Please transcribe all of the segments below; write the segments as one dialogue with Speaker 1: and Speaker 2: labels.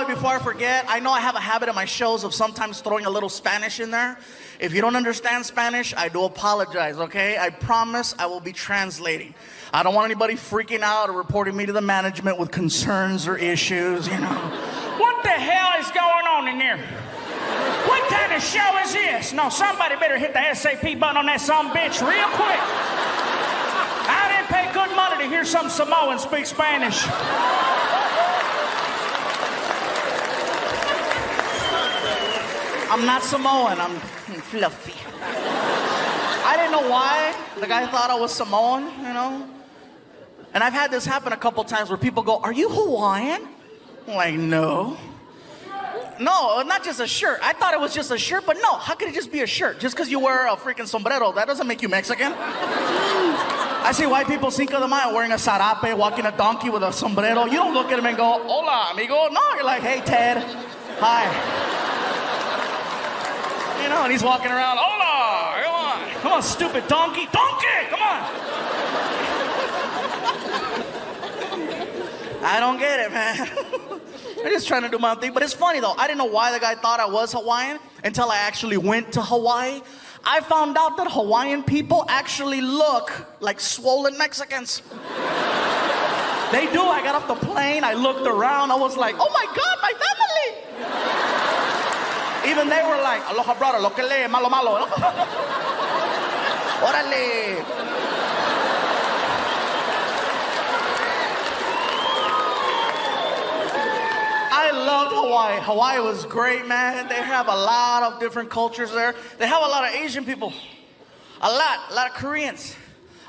Speaker 1: what? Before I forget, I know I have a habit in my shows of sometimes throwing a little Spanish in there. If you don't understand Spanish, I do apologize, okay? I promise I will be translating. I don't want anybody freaking out or reporting me to the management with concerns or issues, you know.
Speaker 2: What the hell is going on in there? What kind of show is this? No, somebody better hit the SAP button on that sumbitch real quick. I didn't pay good money to hear some Samoan speak Spanish.
Speaker 1: I'm not Samoan, I'm fluffy. I didn't know why the guy thought I was Samoan, you know? And I've had this happen a couple times where people go, "Are you Hawaiian?" I'm like, no. No, not just a shirt. I thought it was just a shirt, but no, how could it just be a shirt? Just because you wear a freaking sombrero, that doesn't make you Mexican. I see white people Cinco de Mayo wearing a sarape, walking a donkey with a sombrero. You don't look at them and go, "Hola, amigo." No, you're like, "Hey, Ted. Hi." You know, and he's walking around, "Hola, come on. Come on, stupid donkey. Donkey, come on." I don't get it, man. I'm just trying to do my own thing. But it's funny, though. I didn't know why the guy thought I was Hawaiian until I actually went to Hawaii. I found out that Hawaiian people actually look like swollen Mexicans. They do. I got off the plane. I looked around. I was like, "Oh, my God, my family." Even they were like, "Aloha, brother. Lo que le, malo, malo." Orale. I loved Hawaii. Hawaii was great, man. They have a lot of different cultures there. They have a lot of Asian people. A lot of Koreans.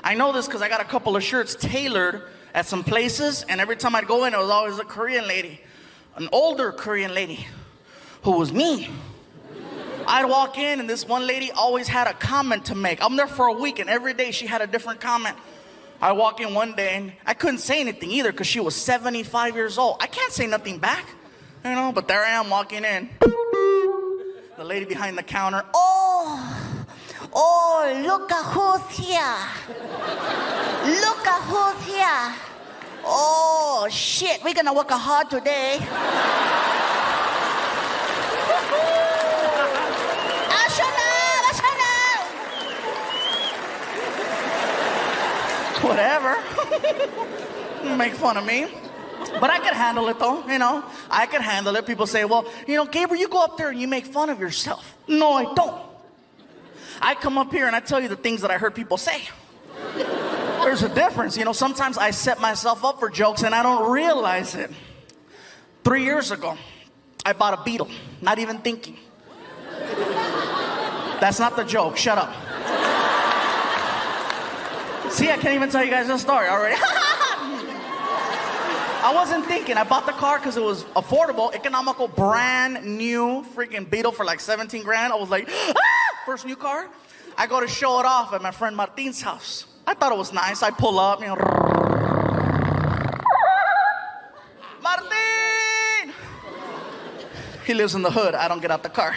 Speaker 1: I know this because I got a couple of shirts tailored at some places, and every time I'd go in, it was always a Korean lady. An older Korean lady who was mean. I'd walk in, and this one lady always had a comment to make. I'm there for a week, and every day she had a different comment. I walk in one day, and I couldn't say anything either because she was 75 years old. I can't say nothing back, you know, but there I am walking in. The lady behind the counter, oh, look at who's here. Look at who's here. Oh, shit, we're gonna work hard today. Whatever. Make fun of me. But I could handle it, though, you know. I could handle it. People say, "Well, you know, Gabriel, you go up there and you make fun of yourself." No, I don't. I come up here and I tell you the things that I heard people say. There's a difference. You know, sometimes I set myself up for jokes and I don't realize it. 3 years ago, I bought a Beetle, not even thinking. That's not the joke. Shut up. See, I can't even tell you guys the story already. I wasn't thinking. I bought the car because it was affordable, economical, brand new freaking Beetle for like 17 grand. I was like, ah! First new car. I go to show it off at my friend Martin's house. I thought it was nice. I pull up, you know. Martin! He lives in the hood. I don't get out the car.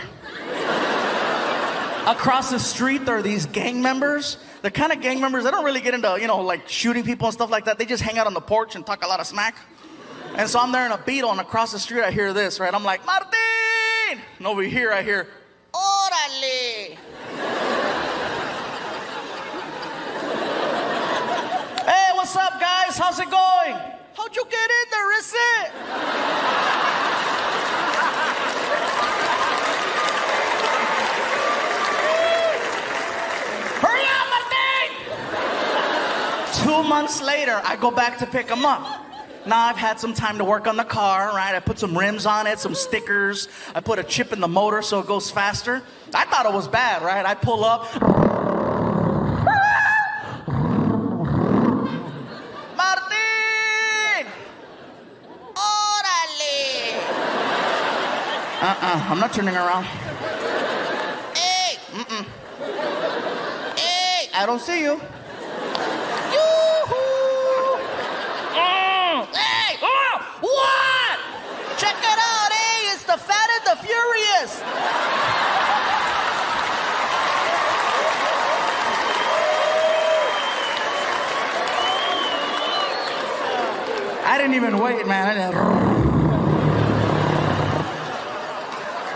Speaker 1: Across the street, there are these gang members. The kind of gang members, they don't really get into, you know, like shooting people and stuff like that. They just hang out on the porch and talk a lot of smack. And so I'm there in a Beetle, and across the street, I hear this, right? I'm like, "Martin!" And over here, I hear, "Orale!" Hey, what's up, guys? How's it going? How'd you get in there, is it? Hurry up, Martin! 2 months later, I go back to pick him up. Now I've had some time to work on the car, right? I put some rims on it, some stickers. I put a chip in the motor so it goes faster. I thought it was bad, right? I pull up. Martin! Orale! I'm not turning around. Hey! Hey! I don't see you. Hey! Oh! What? Check it out, hey! It's the Fat and the Furious! I didn't even wait, man.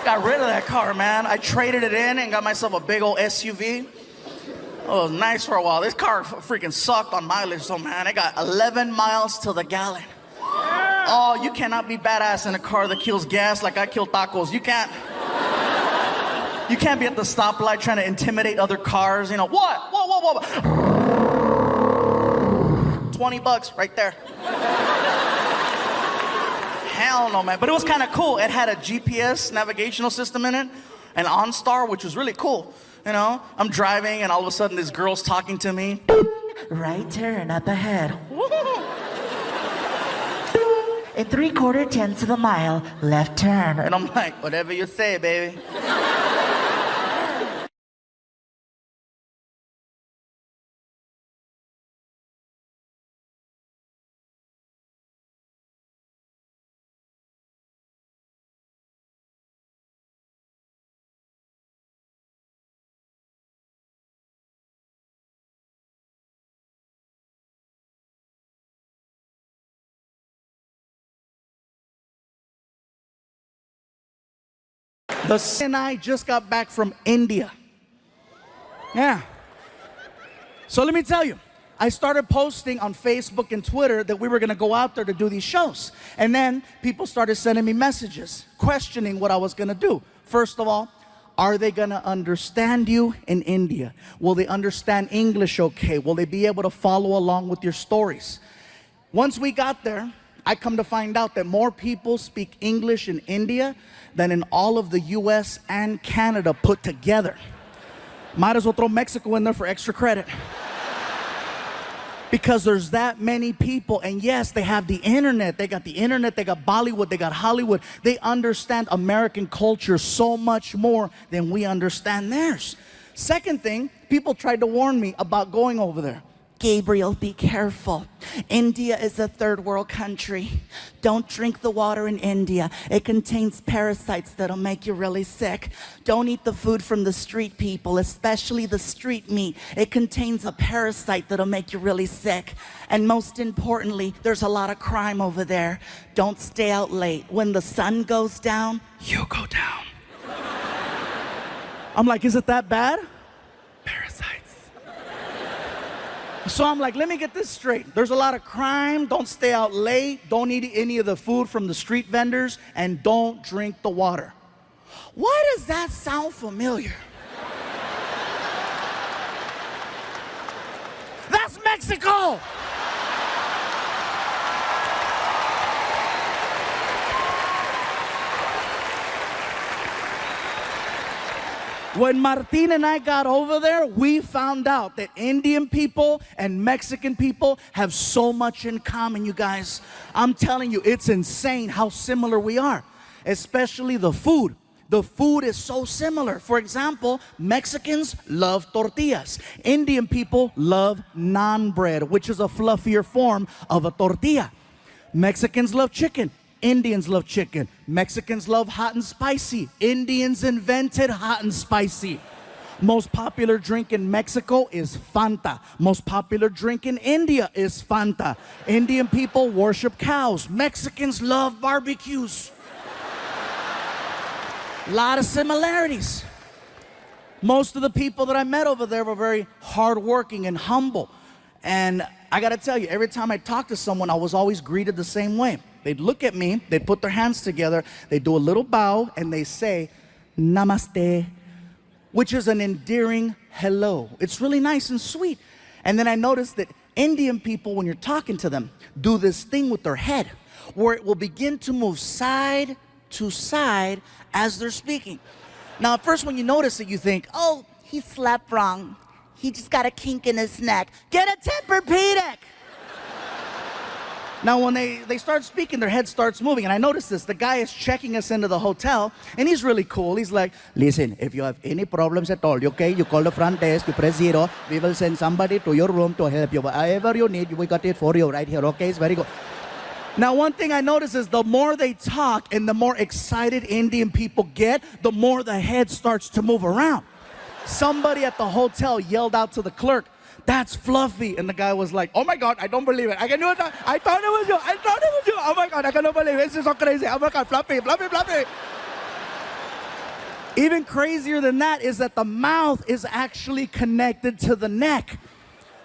Speaker 1: Got rid of that car, man. I traded it in and got myself a big old SUV. Oh, it was nice for a while. This car freaking sucked on mileage, so man, I got 11 miles to the gallon. Oh, you cannot be badass in a car that kills gas like I kill tacos. You can't. You can't be at the stoplight trying to intimidate other cars. You know, what? Whoa. $20 right there. Hell no, man. But it was kind of cool. It had a GPS navigational system in it, an OnStar, which was really cool. You know, I'm driving and all of a sudden this girl's talking to me.
Speaker 3: Right turn up ahead. In 3/4 of a mile, left turn.
Speaker 1: And I'm like, whatever you say, baby. And I just got back from India. Yeah. So let me tell you, I started posting on Facebook and Twitter that we were going to go out there to do these shows. And then people started sending me messages, questioning what I was going to do. First of all, are they going to understand you in India? Will they understand English okay? Will they be able to follow along with your stories? Once we got there, I come to find out that more people speak English in India than in all of the US and Canada put together. Might as well throw Mexico in there for extra credit. Because there's that many people, and yes, they have the internet. They got the internet, they got Bollywood, they got Hollywood. They understand American culture so much more than we understand theirs. Second thing, people tried to warn me about going over there. Gabriel, be careful. India is a third world country. Don't drink the water in India. It contains parasites that'll make you really sick. Don't eat the food from the street people, especially the street meat. It contains a parasite that'll make you really sick. And most importantly, there's a lot of crime over there. Don't stay out late. When the sun goes down, you go down. I'm like, is it that bad? Parasites. So I'm like, let me get this straight. There's a lot of crime. Don't stay out late. Don't eat any of the food from the street vendors. And don't drink the water. Why does that sound familiar? That's Mexico! When Martin and I got over there, we found out that Indian people and Mexican people have so much in common, you guys. I'm telling you, it's insane how similar we are, especially the food. The food is so similar. For example, Mexicans love tortillas. Indian people love naan bread, which is a fluffier form of a tortilla. Mexicans love chicken. Indians love chicken. Mexicans love hot and spicy. Indians invented hot and spicy. Most popular drink in Mexico is Fanta. Most popular drink in India is Fanta. Indian people worship cows. Mexicans love barbecues. A lot of similarities. Most of the people that I met over there were very hardworking and humble. And I gotta tell you, every time I talked to someone, I was always greeted the same way. They'd look at me, they'd put their hands together, they'd do a little bow, and they say, Namaste, which is an endearing hello. It's really nice and sweet. And then I noticed that Indian people, when you're talking to them, do this thing with their head, where it will begin to move side to side as they're speaking. Now, at first when you notice it, you think, oh, he slept wrong. He just got a kink in his neck. Get a Tempur-Pedic! Now, when they start speaking, their head starts moving. And I noticed this. The guy is checking us into the hotel, and he's really cool. He's like, listen, if you have any problems at all, okay, you call the front desk, you press 0. We will send somebody to your room to help you. Whatever you need, we got it for you right here, okay? It's very good. Now, one thing I notice is the more they talk and the more excited Indian people get, the more the head starts to move around. Somebody at the hotel yelled out to the clerk, that's Fluffy. And the guy was like, oh my God, I don't believe it. I thought it was you. I thought it was you. Oh my God, I cannot believe it. This is so crazy. Oh my God, Fluffy, Fluffy, Fluffy. Even crazier than that is that the mouth is actually connected to the neck.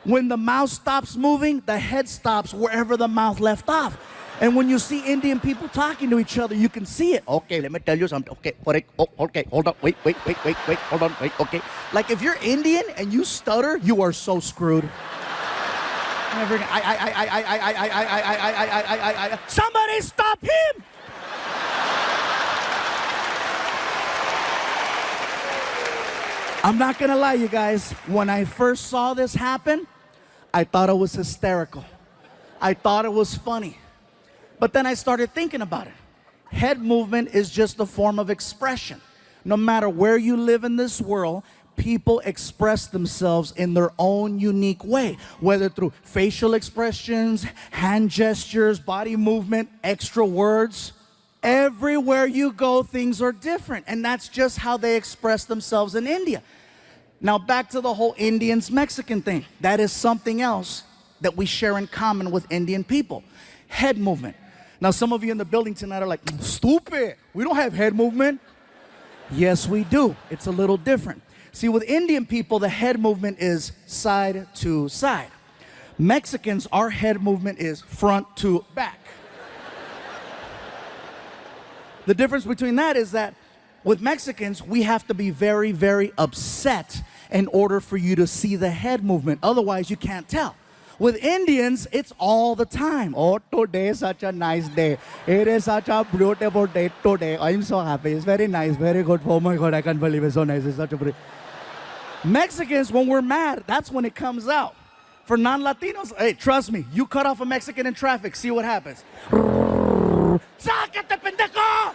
Speaker 1: When the mouth stops moving, the head stops wherever the mouth left off. And when you see Indian people talking to each other, you can see it. Okay, let me tell you something. Okay, okay, hold on, wait, hold on, wait, okay. Like if you're Indian and you stutter, you are so screwed. Somebody stop him! I'm not gonna lie, you guys. When I first saw this happen, I thought it was hysterical. I thought it was funny. But then I started thinking about it. Head movement is just a form of expression. No matter where you live in this world, people express themselves in their own unique way, whether through facial expressions, hand gestures, body movement, extra words. Everywhere you go, things are different, and that's just how they express themselves in India. Now back to the whole Indians-Mexican thing. That is something else that we share in common with Indian people. Head movement. Now some of you in the building tonight are like, stupid, we don't have head movement. Yes, we do. It's a little different. See, with Indian people, the head movement is side to side. Mexicans, our head movement is front to back. The difference between that is that with Mexicans, we have to be very, very upset in order for you to see the head movement. Otherwise, you can't tell. With Indians, it's all the time. Oh, today is such a nice day. It is such a beautiful day today. I'm so happy. It's very nice, very good. Oh my God, I can't believe it's so nice. It's such a pretty. Mexicans, when we're mad, that's when it comes out. For non-Latinos, hey, trust me, you cut off a Mexican in traffic, see what happens. ¡Sácate, pendejo!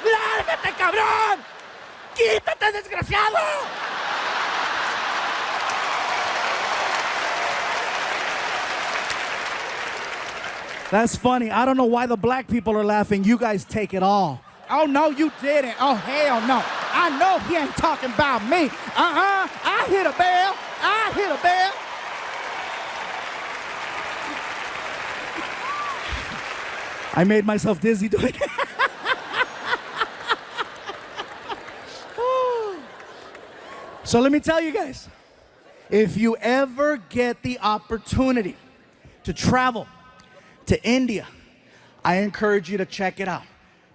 Speaker 1: ¡Lárgate, cabrón! ¡Quítate, desgraciado! That's funny. I don't know why the black people are laughing. You guys take it all. Oh, no, you didn't. Oh, hell no. I know he ain't talking about me. I hit a bell. I hit a bell. I made myself dizzy doing it. So let me tell you guys, if you ever get the opportunity to travel to India, I encourage you to check it out.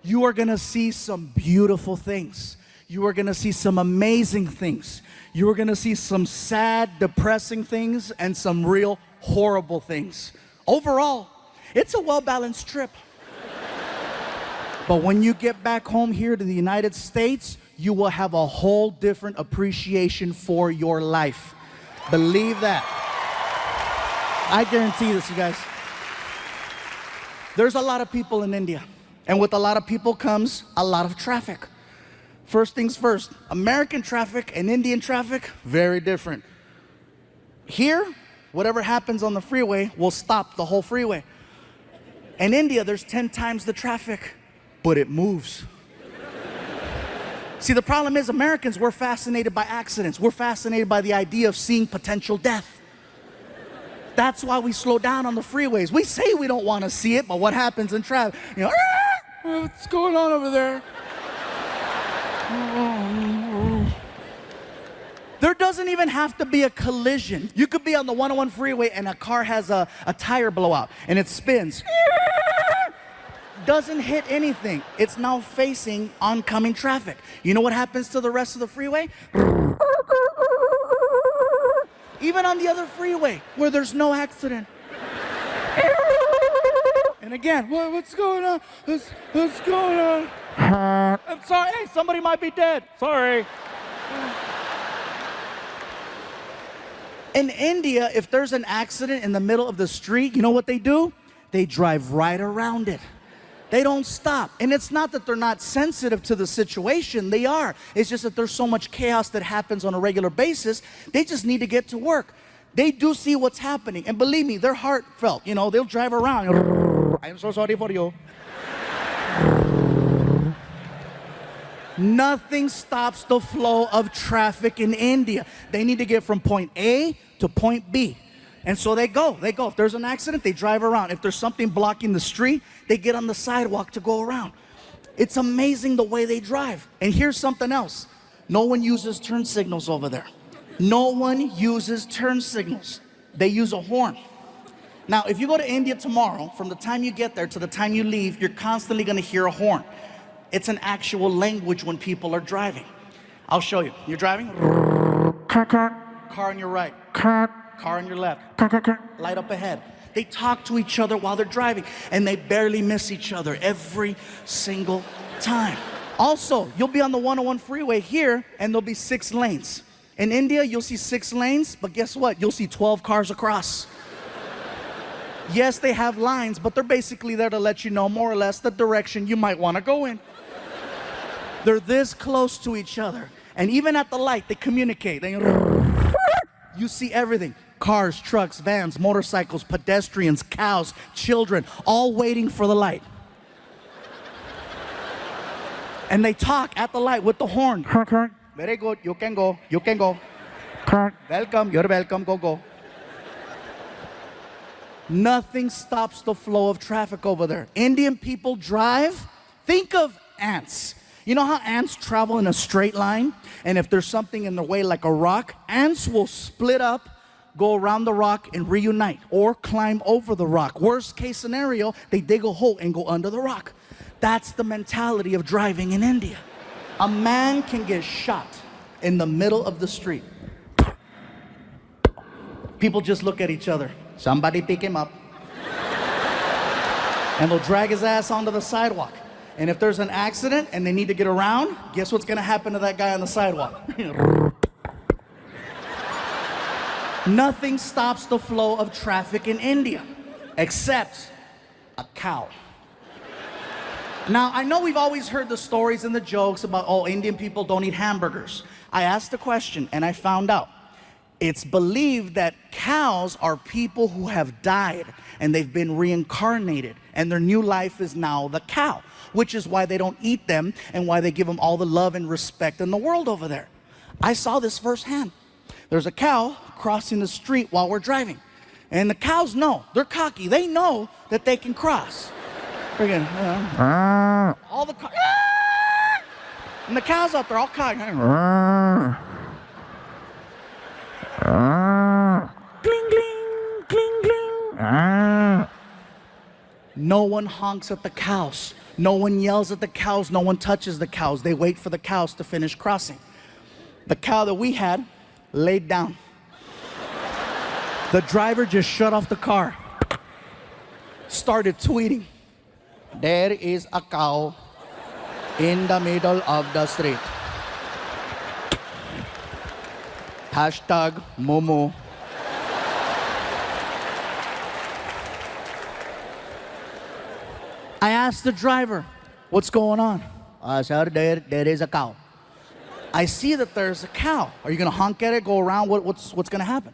Speaker 1: You are gonna see some beautiful things. You are gonna see some amazing things. You are gonna see some sad, depressing things and some real horrible things. Overall, it's a well-balanced trip. But when you get back home here to the United States, you will have a whole different appreciation for your life. Believe that. I guarantee this, you guys. There's a lot of people in India, and with a lot of people comes a lot of traffic. First things first, American traffic and Indian traffic, very different. Here, whatever happens on the freeway will stop the whole freeway. In India, there's 10 times the traffic, but it moves. See, the problem is Americans, we're fascinated by accidents. We're fascinated by the idea of seeing potential death. That's why we slow down on the freeways. We say we don't want to see it, but what happens in traffic? You know, what's going on over there? There doesn't even have to be a collision. You could be on the 101 freeway and a car has a tire blowout and it spins. Doesn't hit anything. It's now facing oncoming traffic. You know what happens to the rest of the freeway? Even on the other freeway where there's no accident. And again, what's going on? What's going on? I'm sorry, hey, somebody might be dead. Sorry. In India, if there's an accident in the middle of the street, you know what they do? They drive right around it. They don't stop. And it's not that they're not sensitive to the situation. They are. It's just that there's so much chaos that happens on a regular basis. They just need to get to work. They do see what's happening. And believe me, they're heartfelt. You know, they'll drive around. I'm so sorry for you. Nothing stops the flow of traffic in India. They need to get from point A to point B. And so they go. If there's an accident, they drive around. If there's something blocking the street, they get on the sidewalk to go around. It's amazing the way they drive. And here's something else. No one uses turn signals over there. No one uses turn signals. They use a horn. Now, if you go to India tomorrow, from the time you get there to the time you leave, you're constantly going to hear a horn. It's an actual language when people are driving. I'll show you. You're driving? Car on your right. Car on your left. Light up ahead. They talk to each other while they're driving, and they barely miss each other every single time. Also, you'll be on the 101 freeway here, and there'll be 6 lanes. In India, you'll see 6 lanes, but guess what? You'll see 12 cars across. Yes, they have lines, but they're basically there to let you know more or less the direction you might want to go in. They're this close to each other, and even at the light, they communicate. You see everything. Cars, trucks, vans, motorcycles, pedestrians, cows, children, all waiting for the light. And they talk at the light with the horn. Very good, you can go, you can go. Welcome, you're welcome, go. Nothing stops the flow of traffic over there. Indian people drive, think of ants. You know how ants travel in a straight line? And if there's something in their way like a rock, ants will split up, go around the rock and reunite, or climb over the rock. Worst case scenario, they dig a hole and go under the rock. That's the mentality of driving in India. A man can get shot in the middle of the street. People just look at each other. Somebody pick him up. And they'll drag his ass onto the sidewalk. And if there's an accident and they need to get around, guess what's gonna happen to that guy on the sidewalk? Nothing stops the flow of traffic in India, except a cow. Now, I know we've always heard the stories and the jokes about, oh, Indian people don't eat hamburgers. I asked the question and I found out. It's believed that cows are people who have died and they've been reincarnated and their new life is now the cow, which is why they don't eat them and why they give them all the love and respect in the world over there. I saw this firsthand. There's a cow crossing the street while we're driving. And the cows know, they're cocky, they know that they can cross. Friggin', all the cows, and the cows out there all cocky. Gling, gling, gling, gling. No one honks at the cows. No one yells at the cows. No one touches the cows. They wait for the cows to finish crossing. The cow that we had laid down. The driver just shut off the car, started tweeting, "There is a cow in the middle of the street. Hashtag Momo." I asked the driver, "What's going on?" "Sir, there is a cow." "I see that there's a cow. Are you gonna honk at it, go around? What's gonna happen?"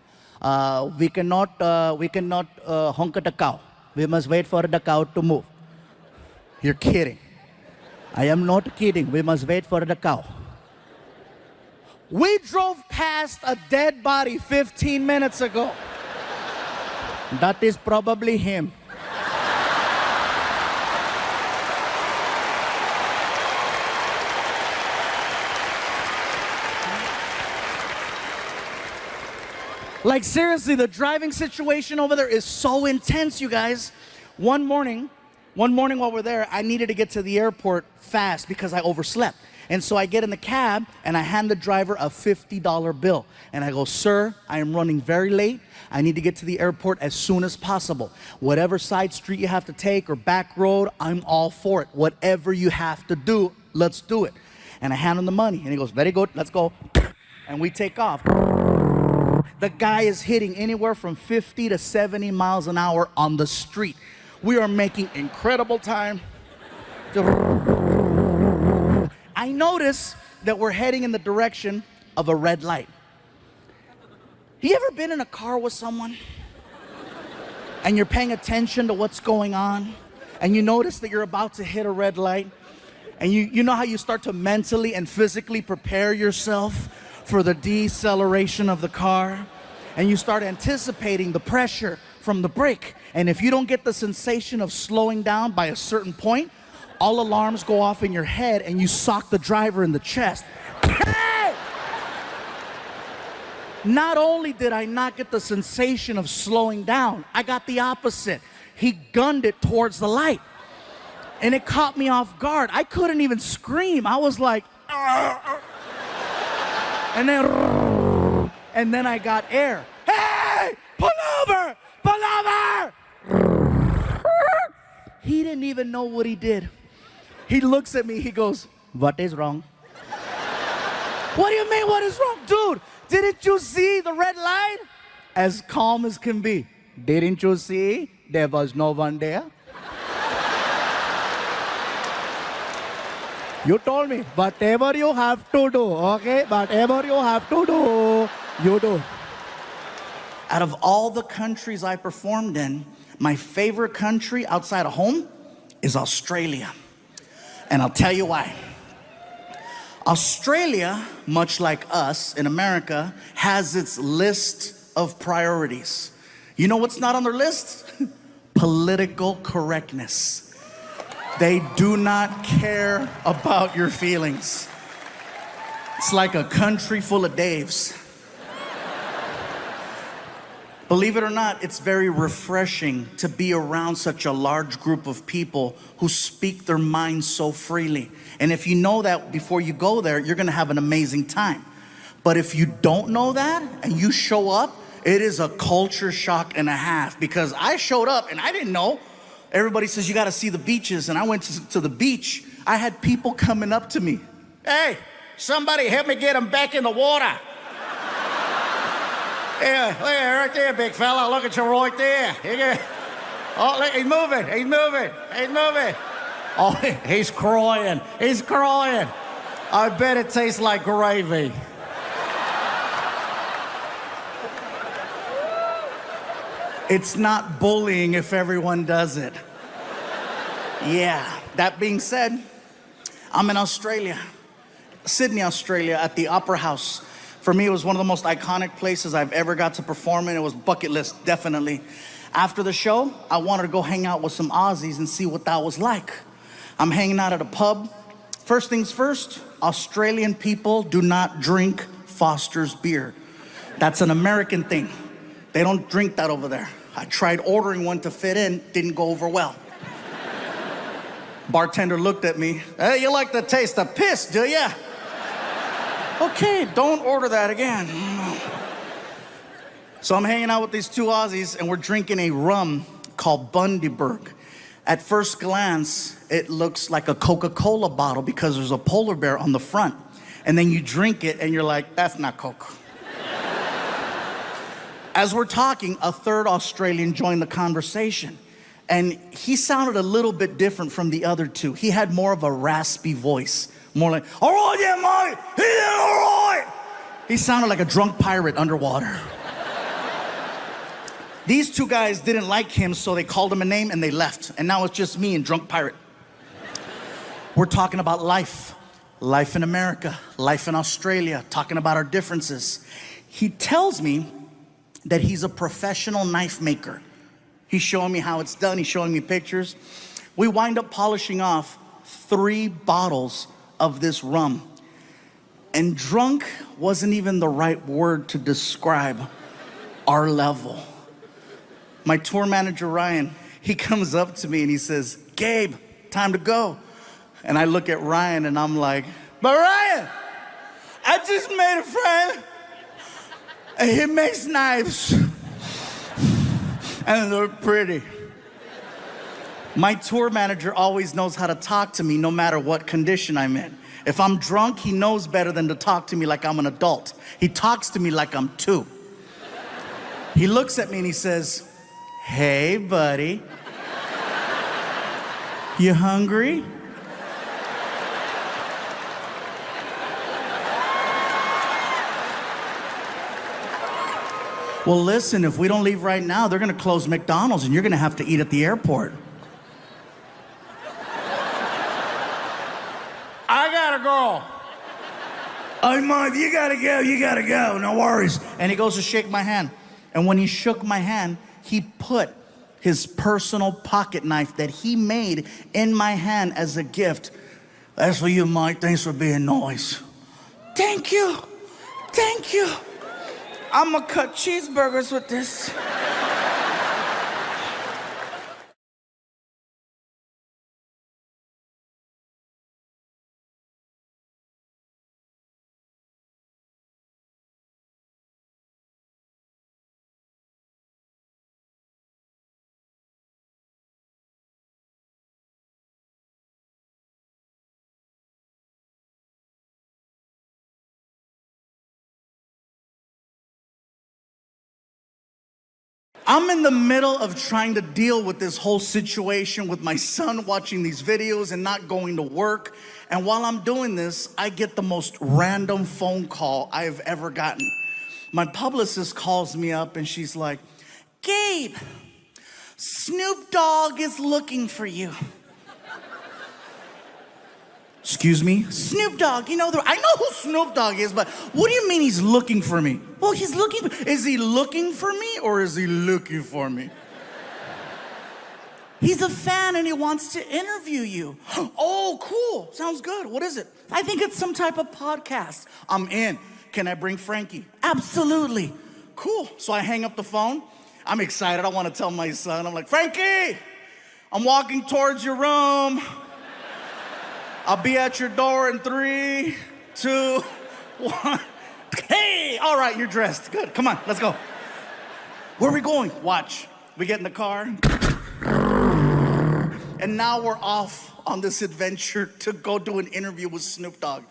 Speaker 1: We cannot honk at the cow. We must wait for the cow to move." "You're kidding." "I am not kidding. We must wait for the cow." We drove past a dead body 15 minutes ago. "That is probably him." Like seriously, the driving situation over there is so intense, you guys. One morning while we're there, I needed to get to the airport fast because I overslept. And so I get in the cab and I hand the driver a $50 bill. And I go, "Sir, I am running very late. I need to get to the airport as soon as possible. Whatever side street you have to take or back road, I'm all for it. Whatever you have to do, let's do it." And I hand him the money and he goes, "Very good, let's go." And we take off. The guy is hitting anywhere from 50 to 70 miles an hour on the street. We are making incredible time. I notice that we're heading in the direction of a red light. You ever been in a car with someone and you're paying attention to what's going on and you notice that you're about to hit a red light and you know how you start to mentally and physically prepare yourself for the deceleration of the car, and you start anticipating the pressure from the brake, and if you don't get the sensation of slowing down by a certain point, all alarms go off in your head and you sock the driver in the chest. Hey! Not only did I not get the sensation of slowing down, I got the opposite. He gunned it towards the light. And it caught me off guard. I couldn't even scream. I was like, and then I got air. Hey, pull over, pull over. He didn't even know what he did. He looks at me, he goes, what is wrong? What do you mean, what is wrong? Dude, didn't you see the red light? As calm as can be. Didn't you see there was no one there? You told me, whatever you have to do, okay? Whatever you have to do, you do. Out of all the countries I performed in, my favorite country outside of home is Australia. And I'll tell you why. Australia, much like us in America, has its list of priorities. You know what's not on their list? Political correctness. They do not care about your feelings. It's like a country full of Daves. Believe it or not, it's very refreshing to be around such a large group of people who speak their minds so freely. And if you know that before you go there, you're gonna have an amazing time. But if you don't know that and you show up, it is a culture shock and a half, because I showed up and I didn't know. Everybody says you gotta see the beaches, and I went to the beach. I had people coming up to me. Hey, somebody help me get him back in the water. Yeah, look at right there, big fella. Look at you right there. Oh, look, he's moving. He's moving. He's moving. Oh, he's crying. He's crying. I bet it tastes like gravy. It's not bullying if everyone does it. Yeah, that being said, I'm in Australia, Sydney, Australia, at the Opera House. For me, it was one of the most iconic places I've ever got to perform in. It was bucket list, definitely. After the show, I wanted to go hang out with some Aussies and see what that was like. I'm hanging out at a pub. First things first, Australian people do not drink Foster's beer. That's an American thing. They don't drink that over there. I tried ordering one to fit in, didn't go over well. Bartender looked at me. Hey, you like the taste of piss, do ya? Okay, don't order that again. So I'm hanging out with these two Aussies, and we're drinking a rum called Bundaberg. At first glance, it looks like a Coca-Cola bottle because there's a polar bear on the front. And then you drink it, and you're like, that's not Coke. As we're talking, a third Australian joined the conversation. And he sounded a little bit different from the other two. He had more of a raspy voice. More like, all right, yeah, mate, yeah, all right. He sounded like a drunk pirate underwater. These two guys didn't like him, so they called him a name and they left. And now it's just me and drunk pirate. We're talking about life. Life in America, life in Australia, talking about our differences. He tells me that he's a professional knife maker. He's showing me how it's done. He's showing me pictures. We wind up polishing off 3 bottles of this rum. And drunk wasn't even the right word to describe our level. My tour manager, Ryan, he comes up to me and he says, Gabe, time to go. And I look at Ryan and I'm like, but Ryan, I just made a friend. And he makes knives. And they're pretty. My tour manager always knows how to talk to me no matter what condition I'm in. If I'm drunk, he knows better than to talk to me like I'm an adult. He talks to me like I'm 2. He looks at me and he says, hey, buddy. You hungry? Well, listen, if we don't leave right now, they're gonna close McDonald's and you're gonna have to eat at the airport. I gotta go. Oh, Mom, you gotta go, no worries. And he goes to shake my hand. And when he shook my hand, he put his personal pocket knife that he made in my hand as a gift. That's for you, Mike. Thanks for being nice. Thank you. Thank you. I'm gonna cut cheeseburgers with this. I'm in the middle of trying to deal with this whole situation with my son watching these videos and not going to work. And while I'm doing this, I get the most random phone call I've ever gotten. My publicist calls me up and she's like, Gabe, Snoop Dogg is looking for you. Excuse me? Snoop Dogg, I know who Snoop Dogg is, but what do you mean he's looking for me? Well, is he looking for me or is he looking for me? He's a fan and he wants to interview you. Oh, cool. Sounds good. What is it? I think it's some type of podcast. I'm in. Can I bring Frankie? Absolutely. Cool. So I hang up the phone. I'm excited. I want to tell my son. I'm like, Frankie, I'm walking towards your room. I'll be at your door in 3, 2, 1. Hey, all right, you're dressed. Good, come on, let's go. Where are we going? Watch. We get in the car. And now we're off on this adventure to go do an interview with Snoop Dogg.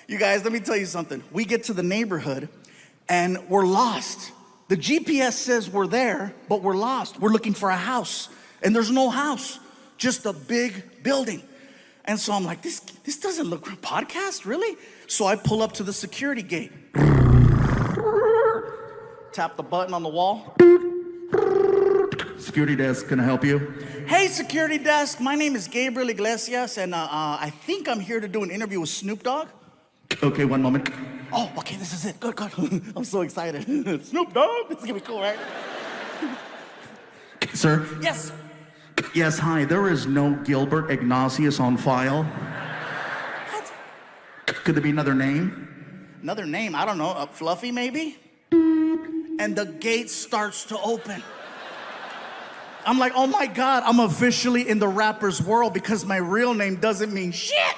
Speaker 1: You guys, let me tell you something. We get to the neighborhood and we're lost. The GPS says we're there, but we're lost. We're looking for a house and there's no house, just a big building. And so I'm like, this doesn't look like a podcast, really? So I pull up to the security gate. Tap the button on the wall. Security desk, can I help you? Hey, security desk, my name is Gabriel Iglesias, and I think I'm here to do an interview with Snoop Dogg. Okay, one moment. Oh, okay, this is it. Good, good. I'm so excited. Snoop Dogg? This is gonna be cool, right? Sir? Yes. Yes, hi. There is no Gilbert Ignatius on file. What? Could there be another name? Another name? I don't know. Fluffy, maybe? And the gate starts to open. I'm like, oh my God, I'm officially in the rapper's world because my real name doesn't mean shit.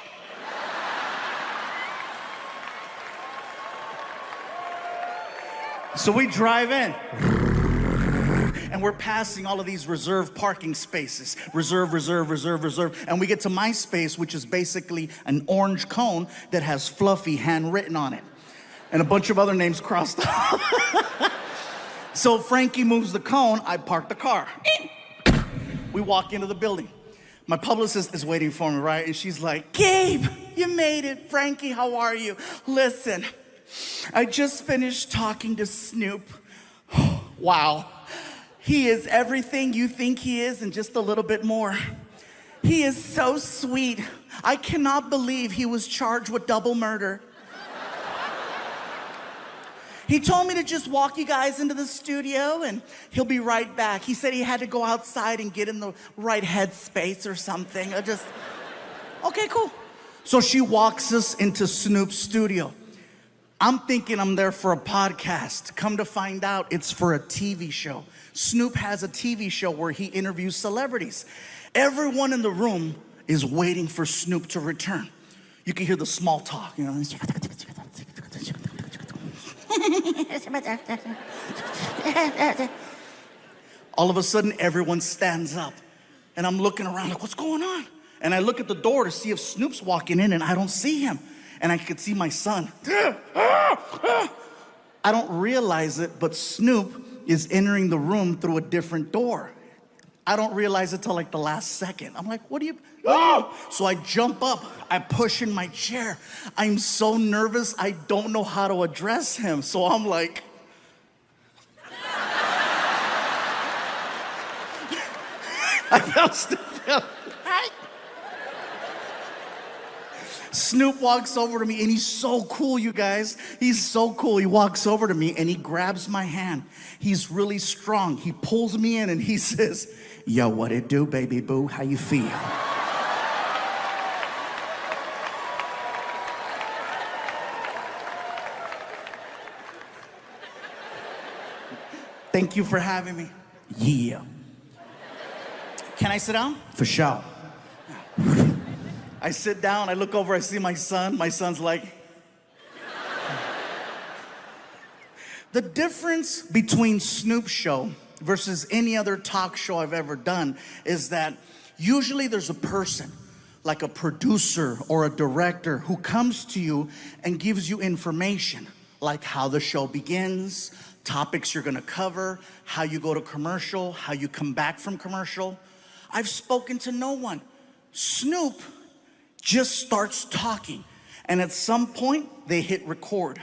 Speaker 1: So we drive in. And we're passing all of these reserved parking spaces. Reserve. And we get to my space, which is basically an orange cone that has Fluffy handwritten on it. And a bunch of other names crossed off. So Frankie moves the cone, I park the car. We walk into the building. My publicist is waiting for me, right? And she's like, Gabe, you made it. Frankie, how are you? Listen, I just finished talking to Snoop. Wow. He is everything you think he is and just a little bit more. He is so sweet. I cannot believe he was charged with double murder. He told me to just walk you guys into the studio and he'll be right back. He said he had to go outside and get in the right headspace or something. Okay, cool. So she walks us into Snoop's studio. I'm thinking I'm there for a podcast. Come to find out, it's for a TV show. Snoop has a TV show where he interviews celebrities. Everyone in the room is waiting for Snoop to return. You can hear the small talk, All of a sudden, everyone stands up. And I'm looking around like, what's going on? And I look at the door to see if Snoop's walking in, and I don't see him. And I could see my son. I don't realize it, but Snoop is entering the room through a different door. I don't realize it till like the last second. I'm like, what do you... Oh! So I jump up, I push in my chair. I'm so nervous, I don't know how to address him. So I'm like... I felt stupid. Snoop walks over to me and he's so cool, you guys. He's so cool. He walks over to me and he grabs my hand. He's really strong. He pulls me in and he says, Yo, what it do, baby boo? How you feel? Thank you for having me. Yeah. Can I sit down? For sure. I sit down, I look over, I see my son. My son's like... The difference between Snoop's show versus any other talk show I've ever done is that usually there's a person, like a producer or a director, who comes to you and gives you information, like how the show begins, topics you're gonna cover, how you go to commercial, how you come back from commercial. I've spoken to no one. Snoop just starts talking, and at some point, they hit record.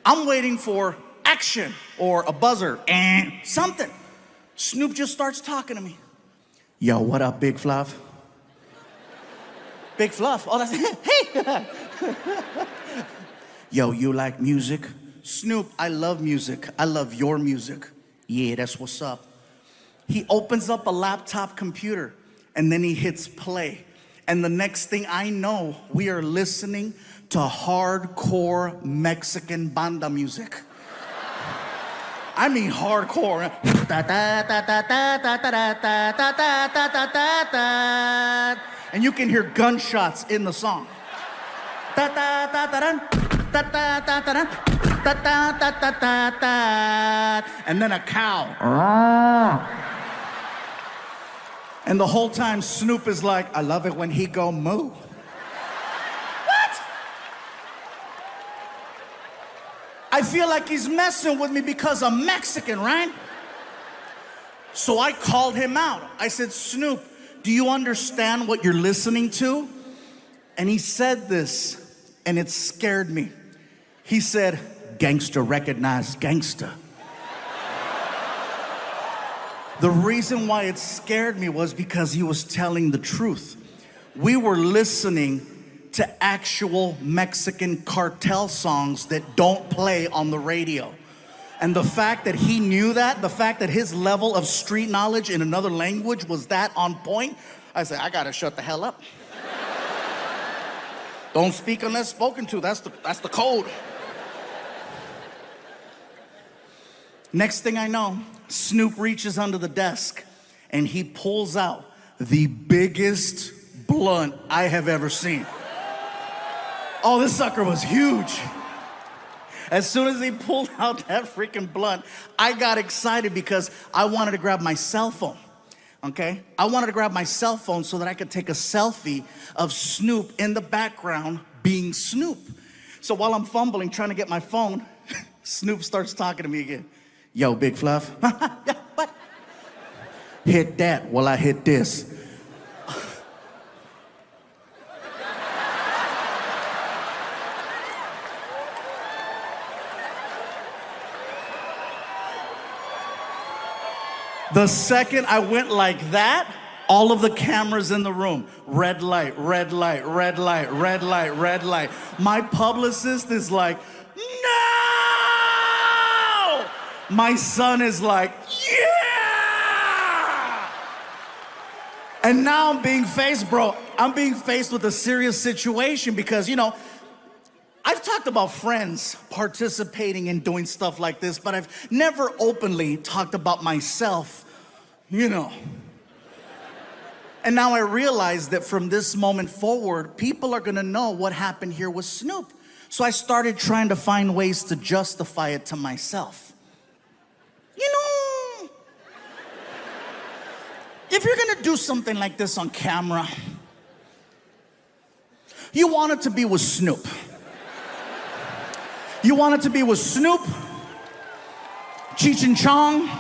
Speaker 1: I'm waiting for action or a buzzer and something. Snoop just starts talking to me. Yo, what up, Big Fluff? Big Fluff? Oh, that's hey! Yo, you like music? Snoop, I love music. I love your music. Yeah, that's what's up. He opens up a laptop computer and then he hits play. And the next thing I know, we are listening to hardcore Mexican banda music. I mean hardcore. And you can hear gunshots in the song. And then a cow. And the whole time Snoop is like, I love it when he go moo. What? I feel like he's messing with me because I'm Mexican, right? So I called him out. I said, Snoop, do you understand what you're listening to? And he said this, and it scared me. He said, gangster recognize gangster. The reason why it scared me was because he was telling the truth. We were listening to actual Mexican cartel songs that don't play on the radio. And the fact that he knew that, the fact that his level of street knowledge in another language was that on point, I said, I gotta shut the hell up. Don't speak unless spoken to, that's the code. Next thing I know, Snoop reaches under the desk and he pulls out the biggest blunt I have ever seen. Oh, this sucker was huge. As soon as he pulled out that freaking blunt, I got excited because I wanted to grab my cell phone, okay? I wanted to grab my cell phone so that I could take a selfie of Snoop in the background being Snoop. So while I'm fumbling, trying to get my phone, Snoop starts talking to me again. Yo, Big Fluff. Yeah, what? Hit that while I hit this. The second I went like that, all of the cameras in the room, red light, red light, red light, red light, red light. My publicist is like, no! My son is like, yeah! And now I'm being faced with a serious situation because, you know, I've talked about friends participating in doing stuff like this, but I've never openly talked about myself, you know. And now I realize that from this moment forward, people are gonna know what happened here with Snoop. So I started trying to find ways to justify it to myself. You know, if you're gonna do something like this on camera, you want it to be with Snoop. You want it to be with Snoop, Cheech and Chong,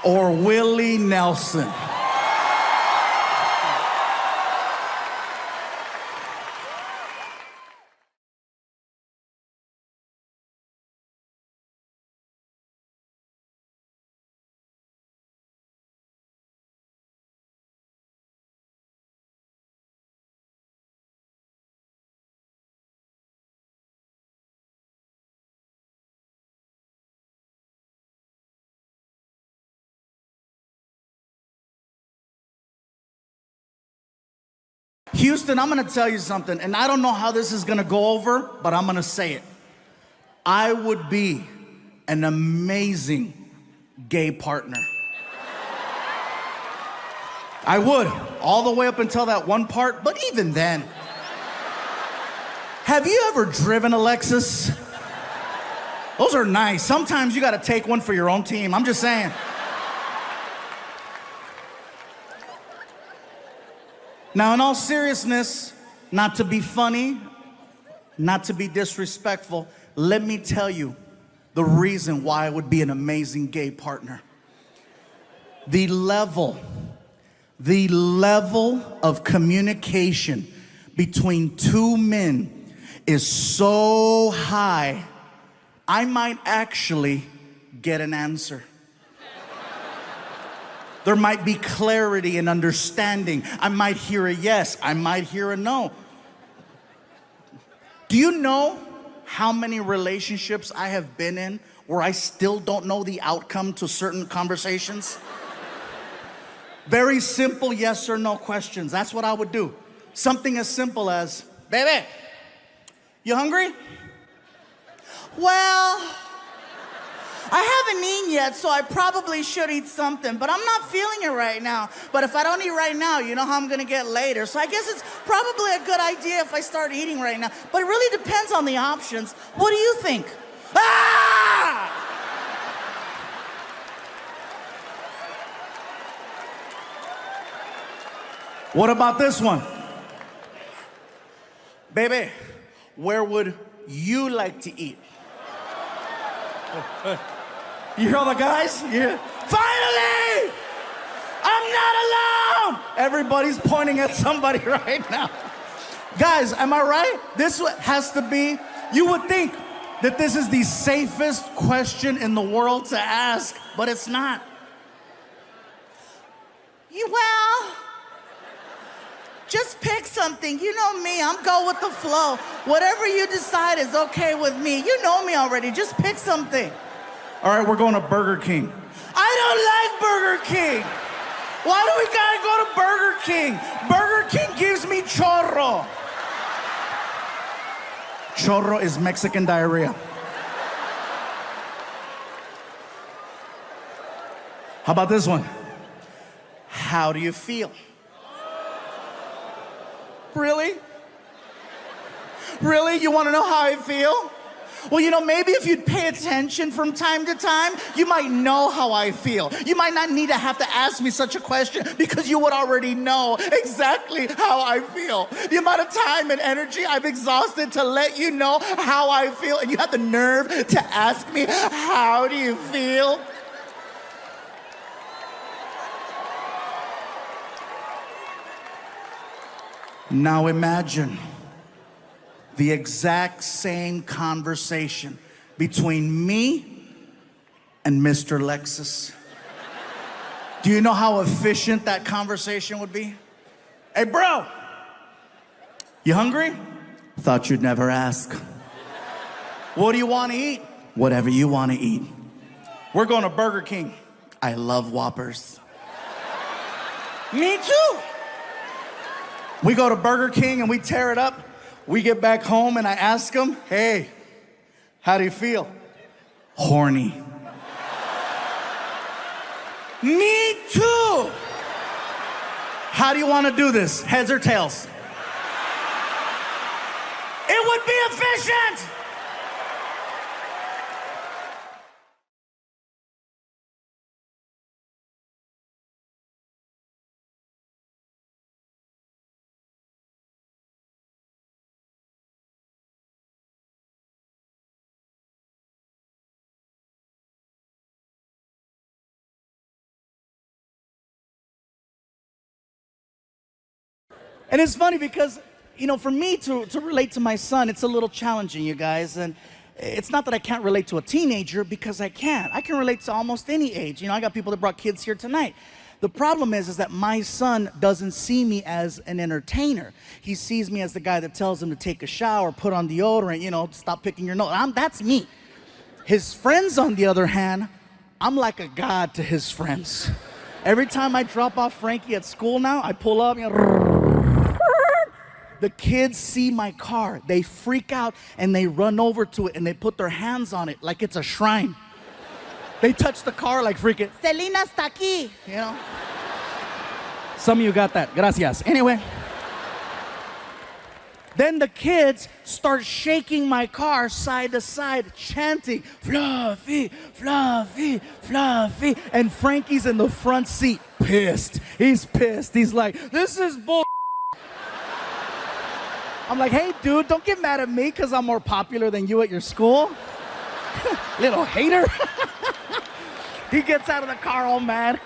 Speaker 1: or Willie Nelson. Houston, I'm gonna tell you something, and I don't know how this is gonna go over, but I'm gonna say it. I would be an amazing gay partner. I would, all the way up until that one part, but even then. Have you ever driven a Lexus? Those are nice. Sometimes you gotta take one for your own team. I'm just saying. Now, in all seriousness, not to be funny, not to be disrespectful, let me tell you the reason why I would be an amazing gay partner. The level of communication between two men is so high, I might actually get an answer. There might be clarity and understanding. I might hear a yes, I might hear a no. Do you know how many relationships I have been in where I still don't know the outcome to certain conversations? Very simple yes or no questions. That's what I would do. Something as simple as, baby, you hungry?
Speaker 3: Well, I haven't eaten yet, so I probably should eat something, but I'm not feeling it right now. But if I don't eat right now, you know how I'm gonna get later. So I guess it's probably a good idea if I start eating right now. But it really depends on the options. What do you think? Ah!
Speaker 1: What about this one? Baby, where would you like to eat? You hear all the guys? Yeah. Finally! I'm not alone! Everybody's pointing at somebody right now. Guys, am I right? This has to be, you would think that this is the safest question in the world to ask, but it's not.
Speaker 3: Well, just pick something. You know me, I'm go with the flow. Whatever you decide is okay with me. You know me already, just pick something.
Speaker 1: All right, we're going to Burger King.
Speaker 3: I don't like Burger King.
Speaker 1: Why do we gotta go to Burger King? Burger King gives me chorro. Chorro is Mexican diarrhea. How about this one? How do you feel? Really? Really? You wanna know how I feel? Well, you know, maybe if you'd pay attention from time to time, you might know how I feel. You might not need to have to ask me such a question because you would already know exactly how I feel. The amount of time and energy I've exhausted to let you know how I feel, and you have the nerve to ask me, how do you feel? Now imagine the exact same conversation between me and Mr. Lexus. Do you know how efficient that conversation would be? Hey, bro, you hungry? Thought you'd never ask. What do you want to eat? Whatever you want to eat. We're going to Burger King. I love Whoppers. Me too. We go to Burger King and we tear it up. We get back home and I ask him, hey, how do you feel? Horny. Me too. How do you want to do this? Heads or tails? It would be efficient. And it's funny because, you know, for me to relate to my son, it's a little challenging, you guys. And it's not that I can't relate to a teenager, because I can. I can relate to almost any age. You know, I got people that brought kids here tonight. The problem is that my son doesn't see me as an entertainer. He sees me as the guy that tells him to take a shower, put on deodorant, you know, stop picking your nose. That's me. His friends, on the other hand, I'm like a god to his friends. Every time I drop off Frankie at school now, I pull up, you know, The kids see my car. They freak out and they run over to it and they put their hands on it like it's a shrine. They touch the car like freaking,
Speaker 3: Selena está aquí.
Speaker 1: you know? Some of you got that. Gracias. Anyway. Then the kids start shaking my car side to side, chanting, Fluffy, Fluffy, Fluffy. And Frankie's in the front seat, pissed. He's pissed. He's like, this is bull. I'm like, hey, dude, don't get mad at me because I'm more popular than you at your school. Little hater. He gets out of the car all mad.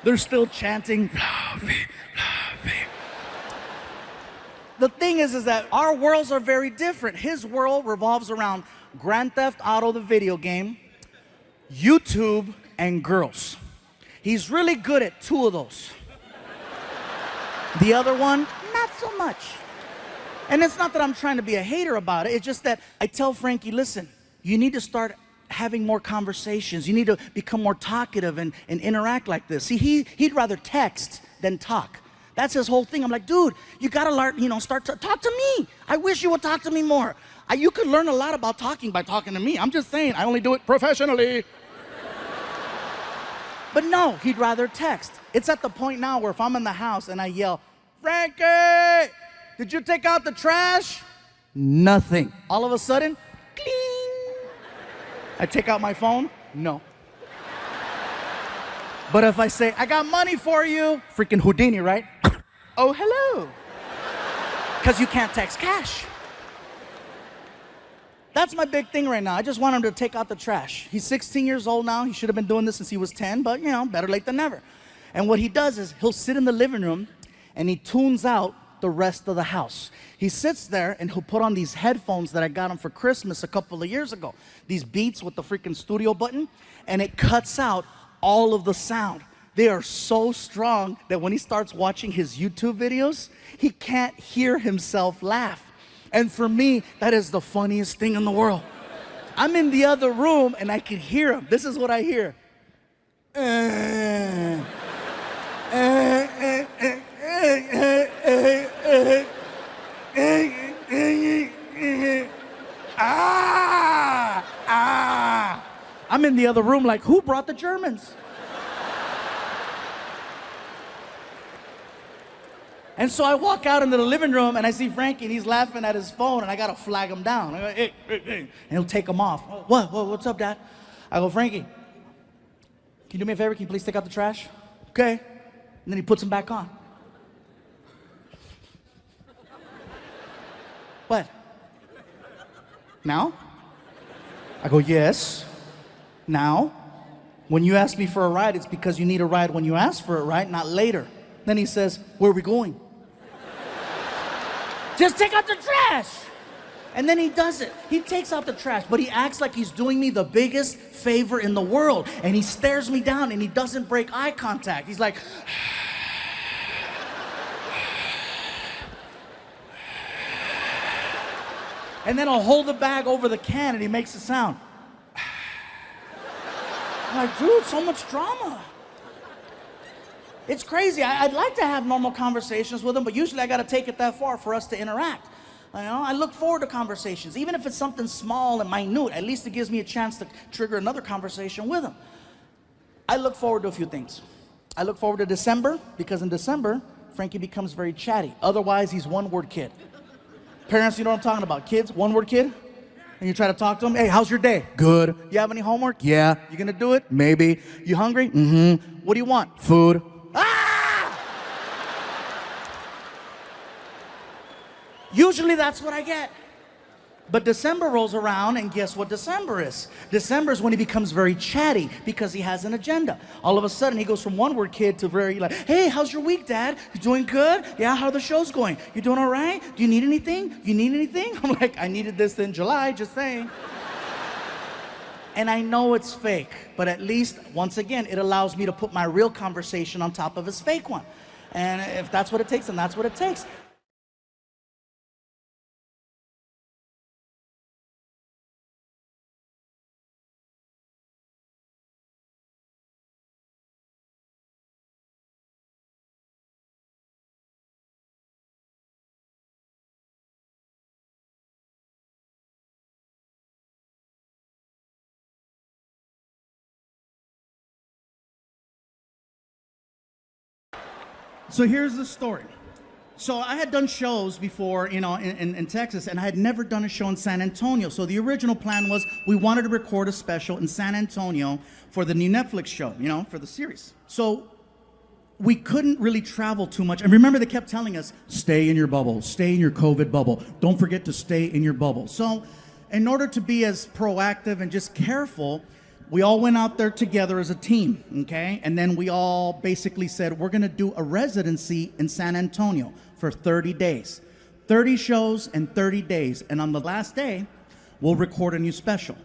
Speaker 1: They're still chanting, Fluffy, Fluffy. The thing is that our worlds are very different. His world revolves around Grand Theft Auto, the video game, YouTube, and girls. He's really good at 2 of those. The other one, not so much. And it's not that I'm trying to be a hater about it. It's just that I tell Frankie, listen, you need to start having more conversations. You need to become more talkative and interact like this. See, he'd rather text than talk. That's his whole thing. I'm like, dude, you gotta learn, start to talk to me. I wish you would talk to me more. You could learn a lot about talking by talking to me. I'm just saying, I only do it professionally. But no, he'd rather text. It's at the point now where if I'm in the house and I yell, Frankie, did you take out the trash? Nothing. All of a sudden, cling. I take out my phone, no. But if I say, I got money for you, freaking Houdini, right? Oh, hello. Because you can't text cash. That's my big thing right now. I just want him to take out the trash. He's 16 years old now. He should have been doing this since he was 10, but better late than never. And what he does is he'll sit in the living room and he tunes out the rest of the house. He sits there and he'll put on these headphones that I got him for Christmas a couple of years ago. These Beats with the freaking studio button, and it cuts out all of the sound. They are so strong that when he starts watching his YouTube videos, he can't hear himself laugh. And for me, that is the funniest thing in the world. I'm in the other room and I can hear him. This is what I hear. I'm in the other room like, who brought the Germans? And so I walk out into the living room and I see Frankie and he's laughing at his phone and I gotta flag him down. I go, hey. And he'll take him off. What's up, Dad? I go, Frankie, can you do me a favor? Can you please take out the trash? Okay. And then he puts them back on. What? Now? I go, yes. Now? When you ask me for a ride, it's because you need a ride when you ask for it, right? Not later. Then he says, where are we going? Just take out the trash. And then he does it. He takes out the trash, but he acts like he's doing me the biggest favor in the world. And he stares me down and he doesn't break eye contact. He's like, and then I'll hold the bag over the can and he makes a sound. I'm like, dude, so much drama. It's crazy. I'd like to have normal conversations with him, but usually I got to take it that far for us to interact. I look forward to conversations. Even if it's something small and minute, at least it gives me a chance to trigger another conversation with him. I look forward to a few things. I look forward to December, because in December, Frankie becomes very chatty. Otherwise, he's one-word kid. Parents, you know what I'm talking about. Kids, one-word kid. And you try to talk to them. Hey, how's your day? Good. You have any homework? Yeah. You gonna do it? Maybe. You hungry? Mm-hmm. What do you want? Food. Ah! Usually that's what I get. But December rolls around, and guess what December is? December is when he becomes very chatty because he has an agenda. All of a sudden, he goes from one-word kid to very like, hey, how's your week, Dad? You doing good? Yeah, how are the shows going? You doing all right? Do you need anything? You need anything? I'm like, I needed this in July, just saying. And I know it's fake, but at least, once again, it allows me to put my real conversation on top of his fake one. And if that's what it takes, then that's what it takes.
Speaker 4: So here's the story. So I had done shows before, in Texas, and I had never done a show in San Antonio. So the original plan was we wanted to record a special in San Antonio for the new Netflix show, for the series. So we couldn't really travel too much. And remember, they kept telling us, stay in your bubble, stay in your COVID bubble. Don't forget to stay in your bubble. So in order to be as proactive and just careful, we all went out there together as a team, okay? And then we all basically said, we're gonna do a residency in San Antonio for 30 days. 30 shows in 30 days. And on the last day, we'll record a new special.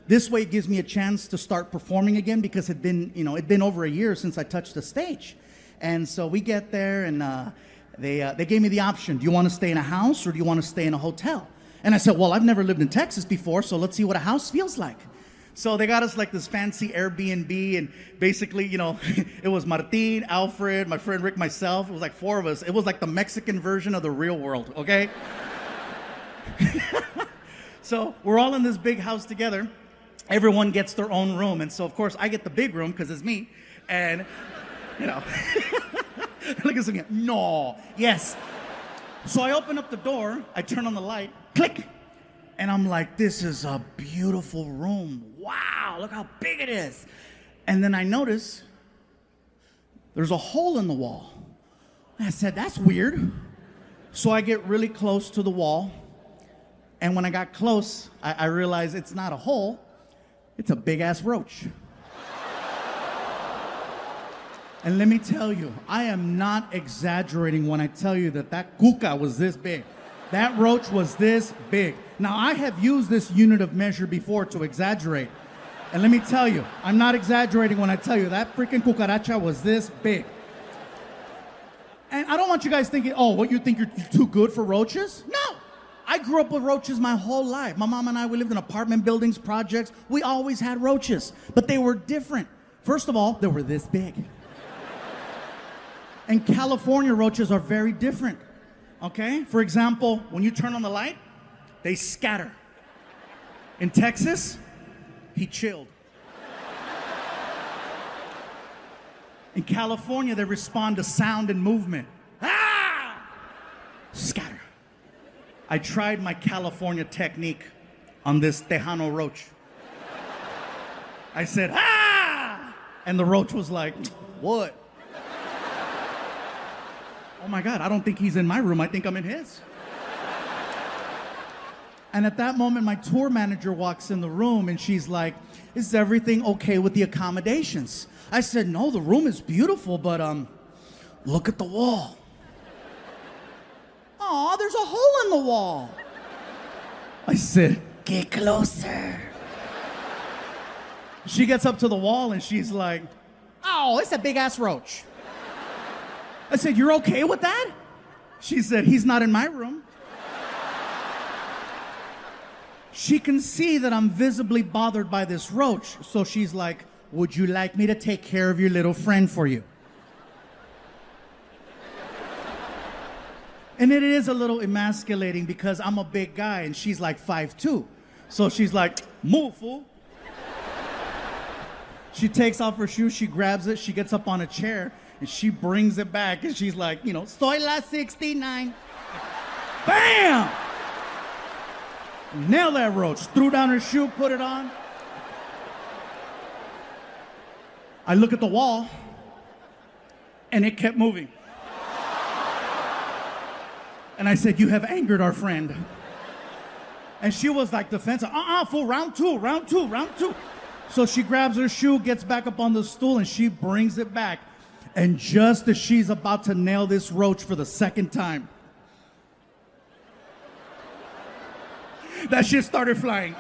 Speaker 4: This way it gives me a chance to start performing again because it'd been over a year since I touched the stage. And so we get there and they gave me the option. Do you wanna stay in a house or do you wanna stay in a hotel? And I said, well, I've never lived in Texas before, so let's see what a house feels like. So they got us like this fancy Airbnb, and basically, it was Martin, Alfred, my friend Rick, myself. It was like 4 of us. It was like the Mexican version of the real world, okay? So we're all in this big house together. Everyone gets their own room. And so, of course, I get the big room because it's me. And, look at something. No, yes. So I open up the door. I turn on the light. Click. And I'm like, this is a beautiful room. Wow, look how big it is. And then I notice there's a hole in the wall. And I said, that's weird. So I get really close to the wall. And when I got close, I realized it's not a hole, it's a big ass roach. And let me tell you, I am not exaggerating when I tell you that cuca was this big. That roach was this big. Now, I have used this unit of measure before to exaggerate. And let me tell you, I'm not exaggerating when I tell you that freaking cucaracha was this big. And I don't want you guys thinking, oh, what, you think you're too good for roaches? No! I grew up with roaches my whole life. My mom and I, we lived in apartment buildings, projects. We always had roaches, but they were different. First of all, they were this big. And California roaches are very different. Okay? For example, when you turn on the light, they scatter. In Texas, he chilled. In California, they respond to sound and movement. Ah! Scatter. I tried my California technique on this Tejano roach. I said, ah! And the roach was like, what? Oh my God, I don't think he's in my room. I think I'm in his. And at that moment, my tour manager walks in the room and she's like, is everything okay with the accommodations? I said, no, the room is beautiful, but look at the wall. Aw, there's a hole in the wall. I said, get closer. She gets up to the wall and she's like, oh, it's a big ass roach. I said, you're okay with that? She said, he's not in my room. She can see that I'm visibly bothered by this roach. So she's like, would you like me to take care of your little friend for you? And it is a little emasculating because I'm a big guy and she's like 5'2". So she's like, move, fool. She takes off her shoes, she grabs it, she gets up on a chair, and she brings it back, and she's like, soy la 69. Bam! Nailed that roach. Threw down her shoe, put it on. I look at the wall, and it kept moving. And I said, you have angered our friend. And she was like defensive. Fool, round two. So she grabs her shoe, gets back up on the stool, and she brings it back. And just as she's about to nail this roach for the second time, that shit started flying.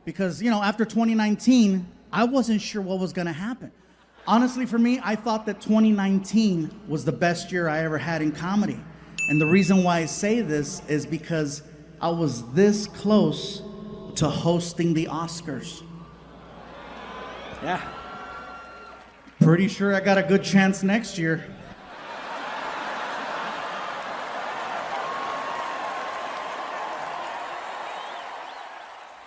Speaker 4: Because, after 2019, I wasn't sure what was going to happen. Honestly, for me, I thought that 2019 was the best year I ever had in comedy. And the reason why I say this is because I was this close to hosting the Oscars. Yeah. Pretty sure I got a good chance next year.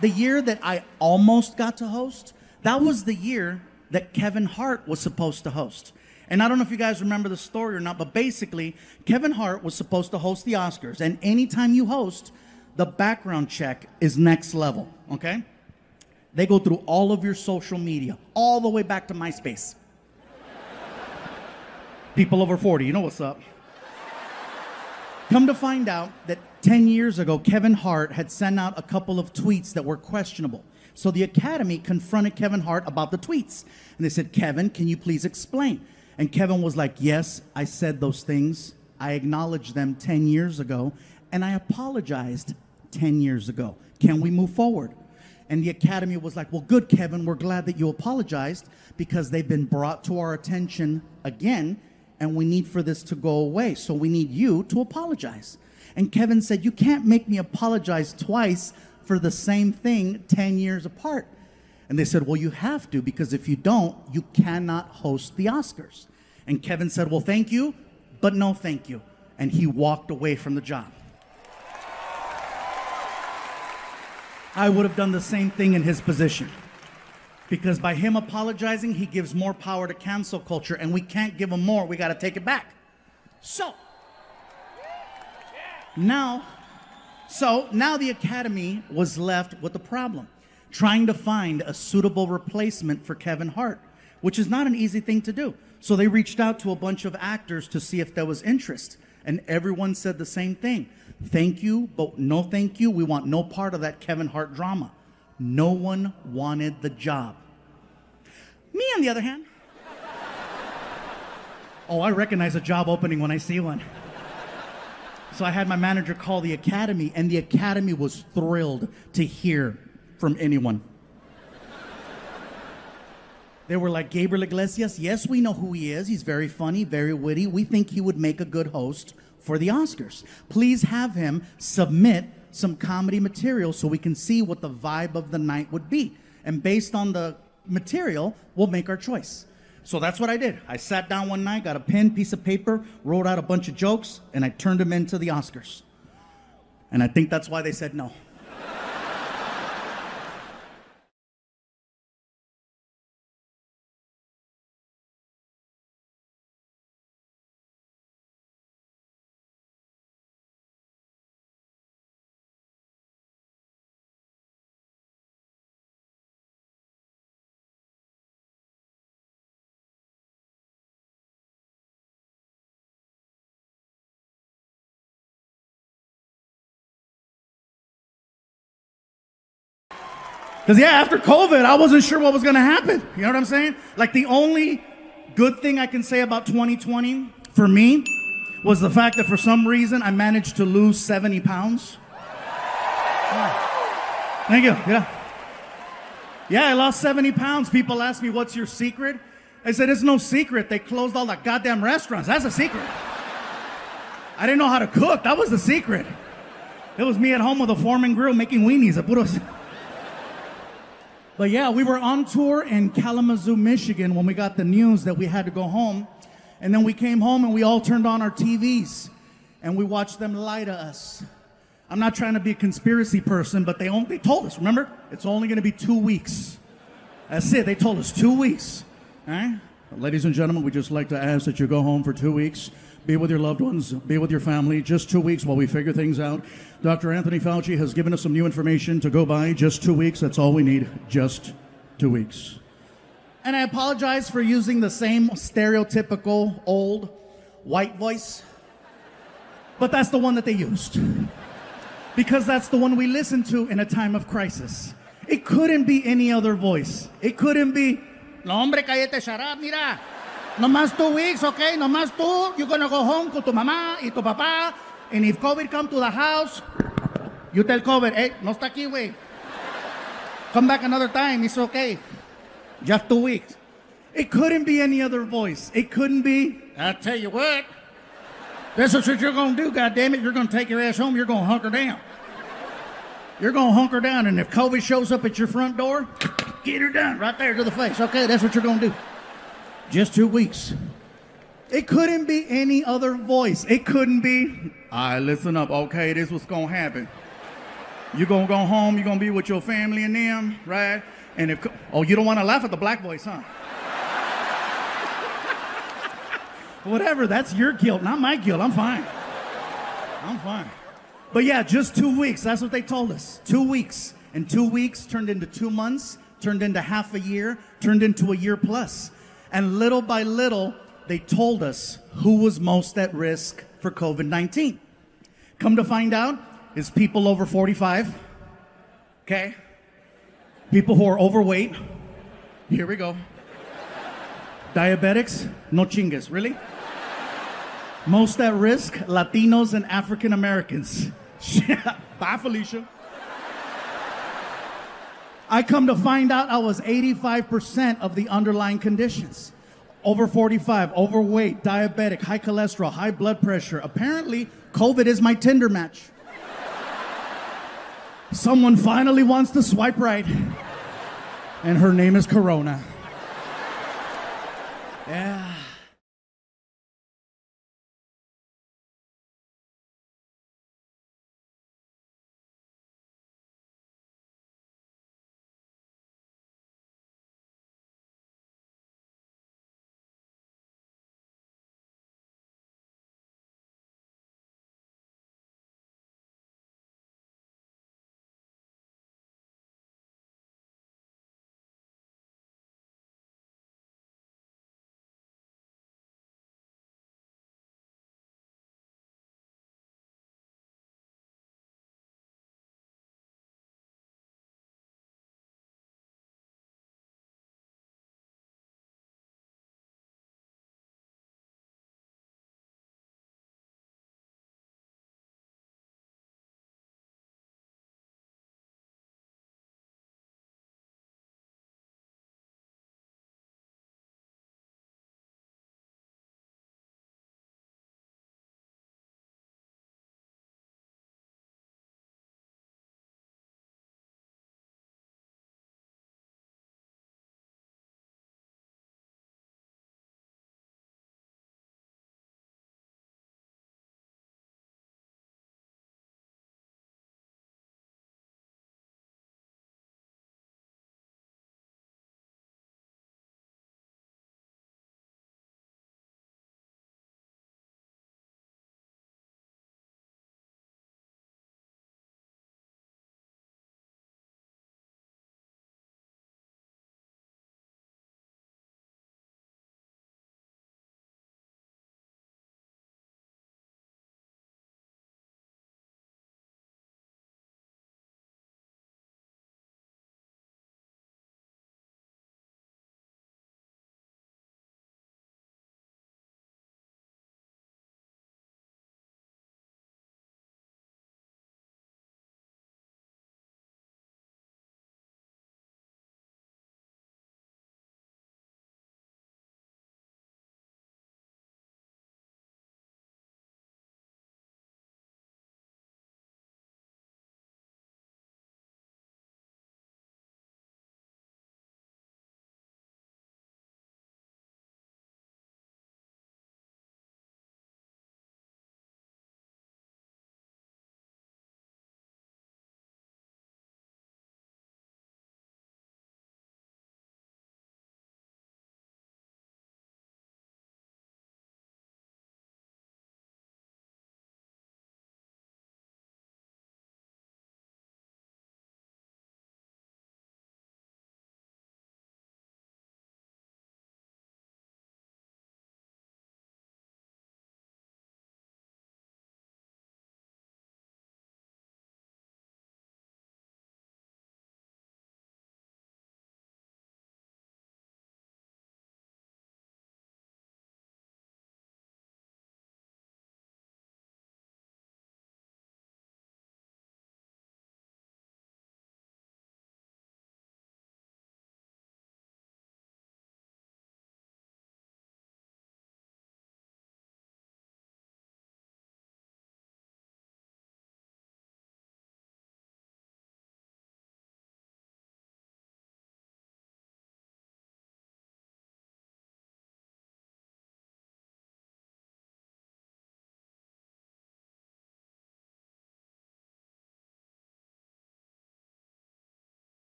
Speaker 4: The year that I almost got to host, that was the year that Kevin Hart was supposed to host. And I don't know if you guys remember the story or not, but basically, Kevin Hart was supposed to host the Oscars. And anytime you host, the background check is next level, okay? They go through all of your social media, all the way back to MySpace. People over 40, you know what's up. Come to find out that 10 years ago, Kevin Hart had sent out a couple of tweets that were questionable. So the Academy confronted Kevin Hart about the tweets. And they said, Kevin, can you please explain? And Kevin was like, yes, I said those things. I acknowledged them 10 years ago, and I apologized 10 years ago. Can we move forward? And the Academy was like, well, good, Kevin, we're glad that you apologized because they've been brought to our attention again, and we need for this to go away. So we need you to apologize. And Kevin said, you can't make me apologize twice for the same thing 10 years apart. And they said, well, you have to, because if you don't, you cannot host the Oscars. And Kevin said, well, thank you, but no thank you. And he walked away from the job. I would have done the same thing in his position. Because by him apologizing, he gives more power to cancel culture, and we can't give him more. We got to take it back. So now the Academy was left with a problem, trying to find a suitable replacement for Kevin Hart, which is not an easy thing to do. So they reached out to a bunch of actors to see if there was interest, and everyone said the same thing. Thank you, but no thank you. We want no part of that Kevin Hart drama. No one wanted the job. Me, on the other hand, oh, I recognize a job opening when I see one. So I had my manager call the Academy, and the Academy was thrilled to hear from anyone. They were like, Gabriel Iglesias, yes, we know who he is. He's very funny, very witty. We think he would make a good host for the Oscars. Please have him submit some comedy material so we can see what the vibe of the night would be. And based on the material, we'll make our choice. So that's what I did. I sat down one night, got a pen, piece of paper, wrote out a bunch of jokes, and I turned them into the Oscars. And I think that's why they said no. Because, yeah, after COVID, I wasn't sure what was going to happen. You know what I'm saying? Like, the only good thing I can say about 2020 for me was the fact that for some reason I managed to lose 70 pounds. Yeah. Thank you. Yeah, I lost 70 pounds. People ask me, what's your secret? I said, it's no secret. They closed all the goddamn restaurants. That's a secret. I didn't know how to cook. That was the secret. It was me at home with a Foreman grill making weenies. But yeah, we were on tour in Kalamazoo, Michigan when we got the news that we had to go home. And then we came home and we all turned on our TVs and we watched them lie to us. I'm not trying to be a conspiracy person, but they told us, remember? It's only going to be 2 weeks. That's it. They told us 2 weeks. All right? Ladies and gentlemen, we'd just like to ask that you go home for 2 weeks. Be with your loved ones. Be with your family. Just 2 weeks while we figure things out. Dr. Anthony Fauci has given us some new information to go by. Just 2 weeks. That's all we need. Just 2 weeks. And I apologize for using the same stereotypical old white voice. But that's the one that they used. Because that's the one we listen to in a time of crisis. It couldn't be any other voice. It couldn't be, no hombre, cállate, shut up, mira. No más 2 weeks, okay? No más tú. You're gonna go home con tu mamá y tu papá. And if COVID come to the house, you tell COVID, hey, no está aquí, güey. Come back another time, it's okay. Just 2 weeks. It couldn't be any other voice. It couldn't be. I tell you what, this is what you're gonna do, goddammit. You're gonna take your ass home, you're gonna hunker down. You're gonna hunker down, and if COVID shows up at your front door, get her done right there to the face. Okay, that's what you're gonna do. Just 2 weeks. It couldn't be any other voice. It couldn't be, all right, listen up, okay, this is what's gonna happen. You're gonna go home, you're gonna be with your family and them, right? And if, oh, you don't wanna laugh at the black voice, huh? Whatever, that's your guilt, not my guilt. I'm fine. I'm fine. But yeah, just 2 weeks. That's what they told us. 2 weeks. And 2 weeks turned into 2 months, turned into half a year, turned into a year plus. And little by little, they told us who was most at risk for COVID-19. Come to find out, it's people over 45. Okay? People who are overweight. Here we go. Diabetics, no chingas, really? Most at risk, Latinos and African Americans. Bye, Felicia. I come to find out I was 85% of the underlying conditions. Over 45, overweight, diabetic, high cholesterol, high blood pressure. Apparently, COVID is my Tinder match. Someone finally wants to swipe right, and her name is Corona. Yeah.